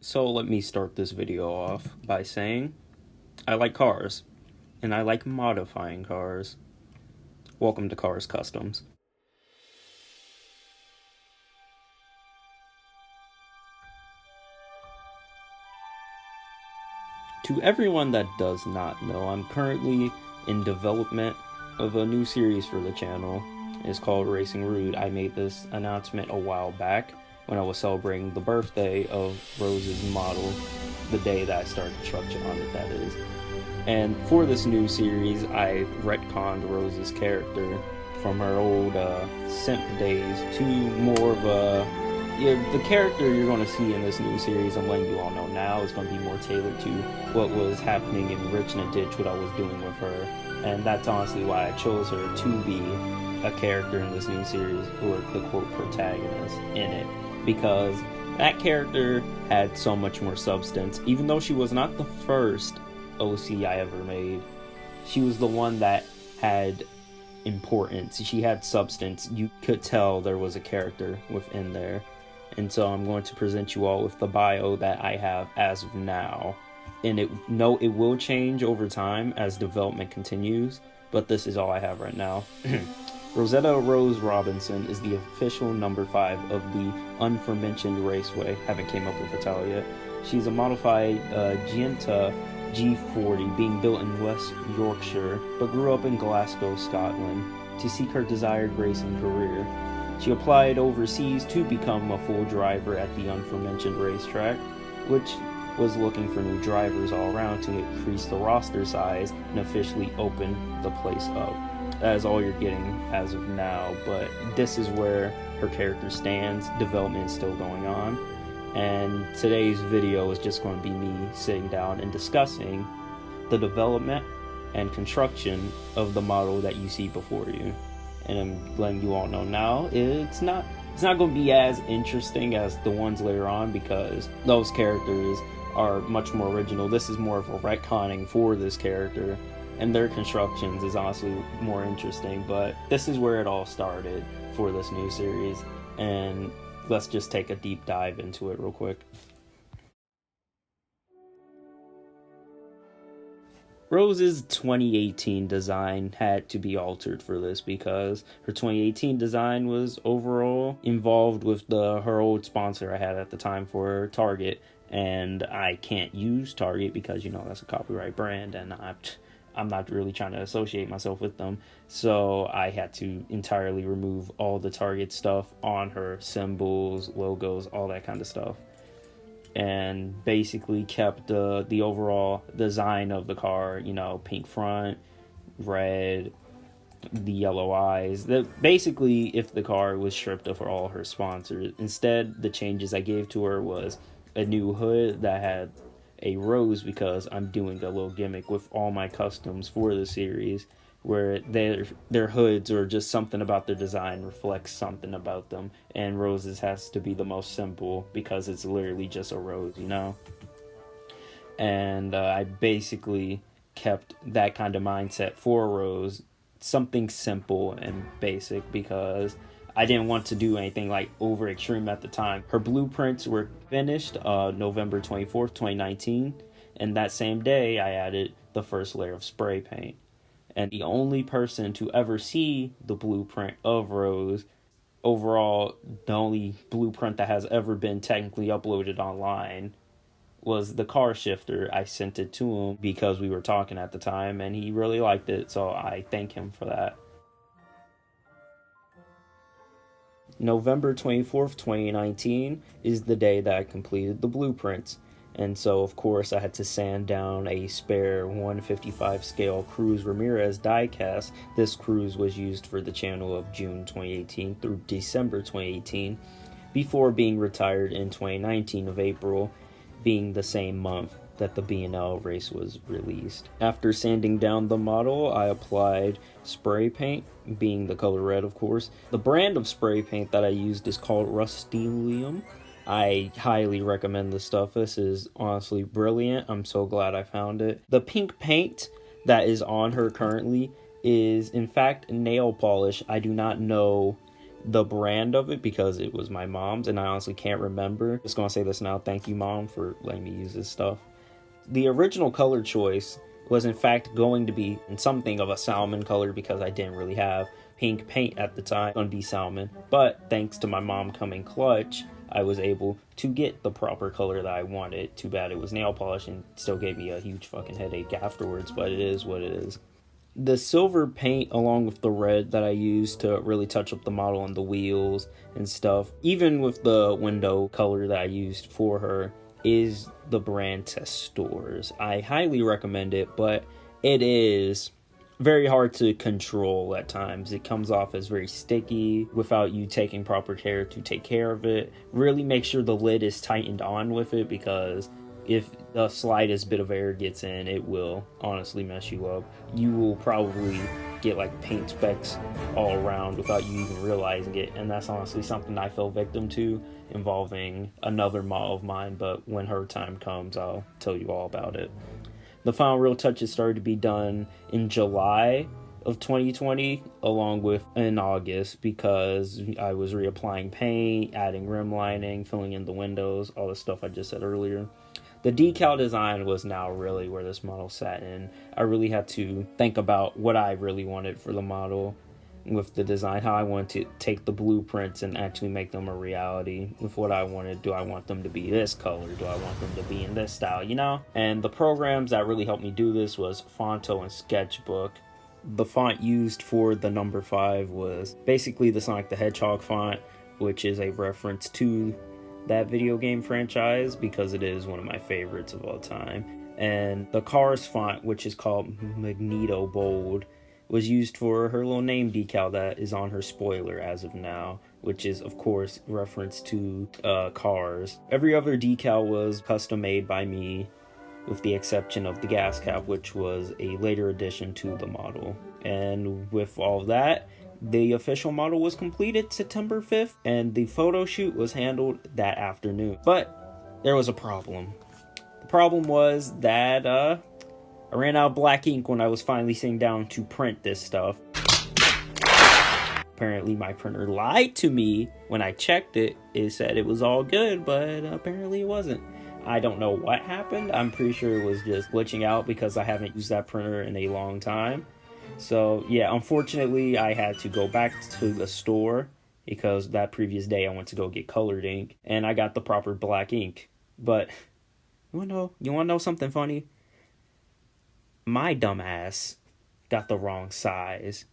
So let me start this video off by saying I like cars, and I like modifying cars. Welcome to Cars Customs. To everyone that does not know, I'm currently in development of a new series for the channel. It's called Racing Rude. I made this announcement a while back when I was celebrating the birthday of Rose's model, the day that I started construction on it, that is. And for this new series, I retconned Rose's character from her old simp days to more of a... the character you're going to see in this new series, I'm letting you all know now, is going to be more tailored to what was happening in Richmond Ditch, what I was doing with her. And that's honestly why I chose her to be a character in this new series, or the quote protagonist in it, because that character had so much more substance. Even though she was not the first OC I ever made, she was the one that had importance. She had substance. You could tell there was a character within there. And so I'm going to present you all with the bio that I have as of now. And it will change over time as development continues, but this is all I have right now. Rosetta Rose Robinson is the official number 5 of the unmentioned Raceway. Haven't came up with a title yet. She's a modified Ginetta G40 being built in West Yorkshire, but grew up in Glasgow, Scotland, to seek her desired racing career. She applied overseas to become a full driver at the unmentioned racetrack, which was looking for new drivers all around to increase the roster size and officially open the place up. That is all you're getting as of now, but this is where her character stands. Development is still going on, and today's video is just going to be me sitting down and discussing the development and construction of the model that you see before you. And I'm letting you all know now, it's not going to be as interesting as the ones later on, because those characters are much more original. This is more of a retconning for this character, and their constructions is honestly more interesting. But this is where it all started for this new series, and let's just take a deep dive into it real quick. Rose's 2018 design had to be altered for this, because her 2018 design was overall involved with her old sponsor I had at the time for Target, and I can't use Target because, you know, that's a copyright brand, and I'm not really trying to associate myself with them. So I had to entirely remove all the Target stuff on her, symbols, logos, all that kind of stuff, and basically kept the overall design of the car, you know, pink front, red, the yellow eyes. Basically, if the car was stripped of all her sponsors, instead the changes I gave to her was a new hood that had a rose, because I'm doing a little gimmick with all my customs for the series, where their hoods or just something about their design reflects something about them, and Rose's has to be the most simple because it's literally just a rose, you know. And I basically kept that kind of mindset for Rose, something simple and basic, because I didn't want to do anything like over extreme at the time. Her blueprints were finished November 24th, 2019, and that same day I added the first layer of spray paint. And the only person to ever see the blueprint of Rose, overall, the only blueprint that has ever been technically uploaded online, was the car shifter. I sent it to him because we were talking at the time, and he really liked it, so I thank him for that. November 24th, 2019 is the day that I completed the blueprints. And so, of course, I had to sand down a spare 155 scale Cruz Ramirez diecast. This Cruz was used for the channel of June 2018 through December 2018, before being retired in 2019 of April, being the same month that the B&L race was released. After sanding down the model, I applied spray paint, being the color red, of course. The brand of spray paint that I used is called Rust-Oleum. I highly recommend this stuff. This is honestly brilliant. I'm so glad I found it. The pink paint that is on her currently is in fact nail polish. I do not know the brand of it because it was my mom's and I honestly can't remember. Just gonna say this now. Thank you, Mom, for letting me use this stuff. The original color choice was in fact going to be in something of a salmon color because I didn't really have pink paint at the time. Going to be salmon, but thanks to my mom coming clutch, I was able to get the proper color that I wanted. Too bad it was nail polish and still gave me a huge fucking headache afterwards, but it is what it is. The silver paint along with the red that I used to really touch up the model and the wheels and stuff, even with the window color that I used for her, is the brand Testors. I highly recommend it, but it is very hard to control at times. It comes off as very sticky without you taking proper care to take care of it. Really make sure the lid is tightened on with it, because if the slightest bit of air gets in, it will honestly mess you up. You will probably get like paint specks all around without you even realizing it, and that's honestly something I fell victim to involving another model of mine, but when her time comes, I'll tell you all about it. The final real touches started to be done in July of 2020, along with in August, because I was reapplying paint, adding rim lining, filling in the windows, all the stuff I just said earlier. The decal design was now really where this model sat in. I really had to think about what I really wanted for the model with the design, how I wanted to take the blueprints and actually make them a reality with what I wanted. Do I want them to be this color? Do I want them to be in this style, you know? And the programs that really helped me do this was Fonto and Sketchbook. The font used for the number 5 was basically the Sonic the Hedgehog font, which is a reference to that video game franchise because it is one of my favorites of all time. And the Cars font, which is called Magneto Bold, was used for her little name decal that is on her spoiler as of now, which is of course reference to Cars. Every other decal was custom made by me, with the exception of the gas cap, which was a later addition to the model. And with all of that, the official model was completed September 5th, and the photo shoot was handled that afternoon. But there was a problem. The problem was that I ran out of black ink when I was finally sitting down to print this stuff. Apparently my printer lied to me. When I checked it, it said it was all good, but apparently it wasn't. I don't know what happened. I'm pretty sure it was just glitching out because I haven't used that printer in a long time. So yeah, unfortunately I had to go back to the store because that previous day I went to go get colored ink and I got the proper black ink. But you wanna know something funny? My dumbass got the wrong size.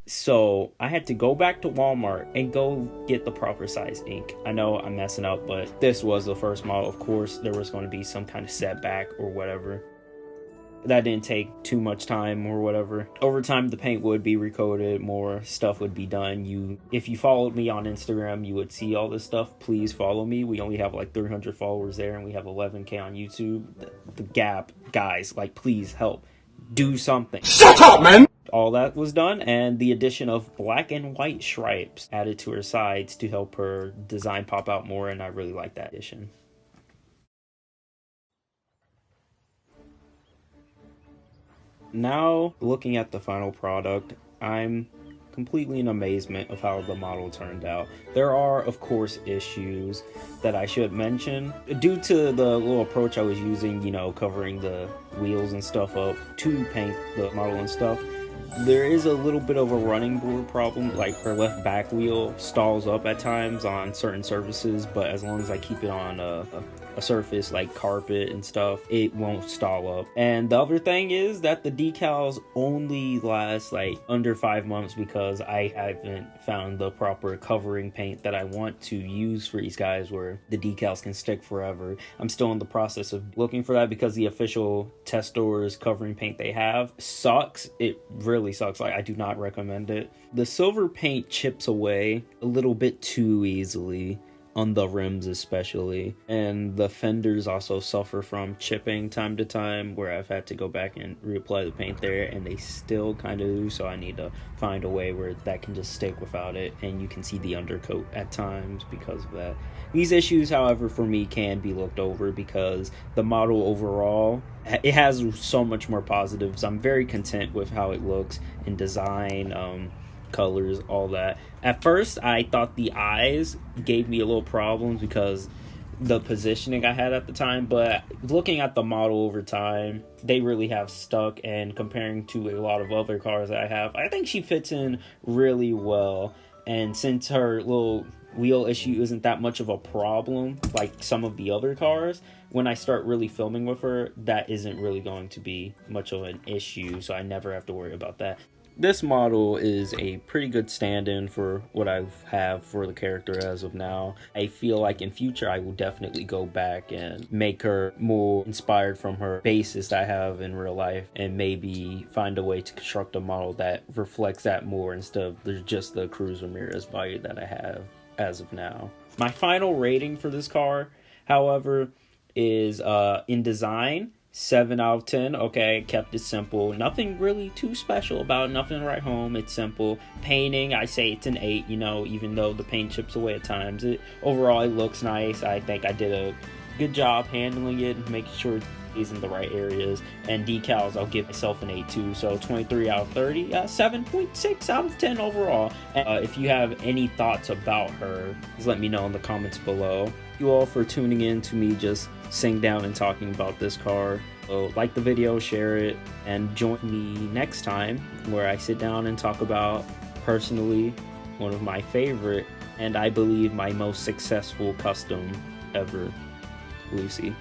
So I had to go back to Walmart and go get the proper size ink. I know I'm messing up, but this was the first model. Of course, there was going to be some kind of setback or whatever. That didn't take too much time or whatever. Over time, the paint would be recoated, more stuff would be done. If you followed me on Instagram, you would see all this stuff. Please follow me. We only have like 300 followers there, and we have 11K on YouTube. The gap, guys, like, please help. Do something. Shut up, man! All that was done, and the addition of black and white stripes added to her sides to help her design pop out more, and I really like that addition. Now, looking at the final product, I'm completely in amazement of how the model turned out. There are, of course, issues that I should mention. Due to the little approach I was using, covering the wheels and stuff up to paint the model and stuff, there is a little bit of a running board problem. Like, her left back wheel stalls up at times on certain surfaces, but as long as I keep it on a surface like carpet and stuff, it won't stall up. And the other thing is that the decals only last like under 5 months because I haven't found the proper covering paint that I want to use for these guys where the decals can stick forever. I'm still in the process of looking for that because the official Testors covering paint they have sucks. It really sucks. Like, I do not recommend it. The silver paint chips away a little bit too easily on the rims especially, and the fenders also suffer from chipping time to time where I've had to go back and reapply the paint there, and they still kind of do, so I need to find a way where that can just stick without it, and you can see the undercoat at times because of that. These issues, however, for me can be looked over because the model overall, it has so much more positives. I'm very content with how it looks in design. colors, all that. At first, I thought the eyes gave me a little problems because the positioning I had at the time, but looking at the model over time, they really have stuck, and comparing to a lot of other cars that I have, I think she fits in really well. And since her little wheel issue isn't that much of a problem like some of the other cars, when I start really filming with her, that isn't really going to be much of an issue, so I never have to worry about that. This model is a pretty good stand-in for what I have for the character as of now. I feel like in future I will definitely go back and make her more inspired from her basis that I have in real life, and maybe find a way to construct a model that reflects that more instead of just the Cruz Ramirez body that I have as of now. My final rating for this car, however, is in design, 7 out of 10. Okay, kept it simple. Nothing really too special about it. Nothing to write home. It's simple. Painting, I say it's an 8, you know, even though the paint chips away at times. Overall, it looks nice. I think I did a good job handling it, making sure it's in the right areas. And decals, I'll give myself an 8 too. So 23 out of 30, 7.6 out of 10 overall. If you have any thoughts about her, please let me know in the comments below. Thank you all for tuning in to me just sitting down and talking about this car. So like the video, share it, and join me next time where I sit down and talk about, personally, one of my favorite and I believe my most successful custom ever, Lucy.